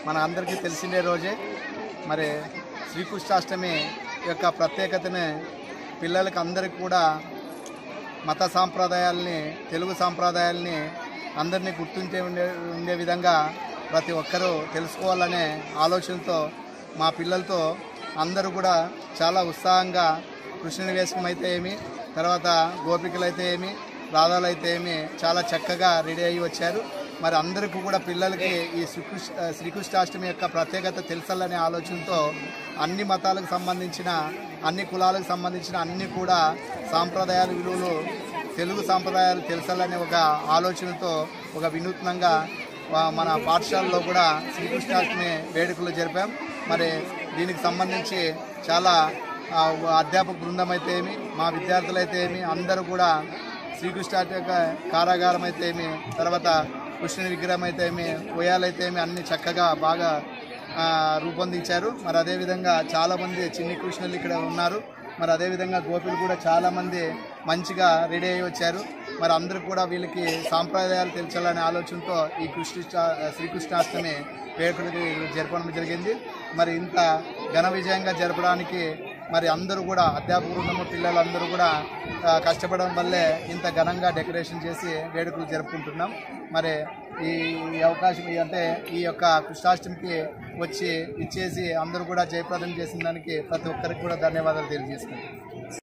మన అందరికీ తెలిసిందే రోజే. మరి శ్రీకృష్ణాష్టమి యొక్క ప్రత్యేకతని పిల్లలకి అందరికీ కూడా మత సాంప్రదాయాల్ని, తెలుగు సాంప్రదాయాల్ని అందరినీ గుర్తుంచే ఉండే విధంగా ప్రతి ఒక్కరూ తెలుసుకోవాలనే ఆలోచనతో మా పిల్లలతో అందరూ కూడా చాలా ఉత్సాహంగా కృష్ణుని వేషం అయితే ఏమి, తర్వాత గోపికలు అయితే ఏమి, రాధాలు అయితే ఏమి చాలా చక్కగా రెడీ అయ్యి వచ్చారు. మరి అందరికీ కూడా పిల్లలకి ఈ శ్రీకృష్ణాష్టమి యొక్క ప్రత్యేకత తెలుసాలనే ఆలోచనతో అన్ని మతాలకు సంబంధించిన, అన్ని కులాలకు సంబంధించిన అన్ని కూడా సాంప్రదాయాలు, విలువలు, తెలుగు సాంప్రదాయాలు తెలుసాలనే ఒక ఆలోచనతో ఒక వినూత్నంగా మన పాఠశాలలో కూడా శ్రీకృష్ణాష్టమి వేడుకలు జరిపాం. మరి దీనికి సంబంధించి చాలా అధ్యాపక బృందం అయితే ఏమి, మా విద్యార్థులు అయితే ఏమి అందరూ కూడా శ్రీకృష్ణాష్టమి కారాగారం అయితే ఏమి, తర్వాత కృష్ణుని విగ్రహం అయితే ఏమి, ఉయ్యాలైతే ఏమి అన్ని చక్కగా బాగా రూపొందించారు. మరి అదేవిధంగా చాలామంది చిన్ని కృష్ణులు ఇక్కడ ఉన్నారు. మరి అదేవిధంగా గోపిలు కూడా చాలామంది మంచిగా రెడీ అయ్యి వచ్చారు. మరి అందరూ కూడా వీళ్ళకి సాంప్రదాయాలు తెలచాలనే ఆలోచనతో ఈ శ్రీకృష్ణాష్టమి వేడుకలకి జరపడం జరిగింది. మరి ఇంత ఘన విజయంగా జరపడానికి మరి అందరూ కూడా అధ్యాపక బృందము, పిల్లలందరూ కూడా కష్టపడడం వల్లే ఇంత ఘనంగా డెకరేషన్ చేసి వేడుకలు జరుపుకుంటున్నాం. మరి ఈ అవకాశం అంటే ఈ యొక్క కృష్ణాష్టమికి వచ్చి ఇచ్చేసి అందరూ కూడా జయప్రదం చేసిన దానికి ప్రతి ఒక్కరికి కూడా ధన్యవాదాలు తెలియజేస్తున్నాం.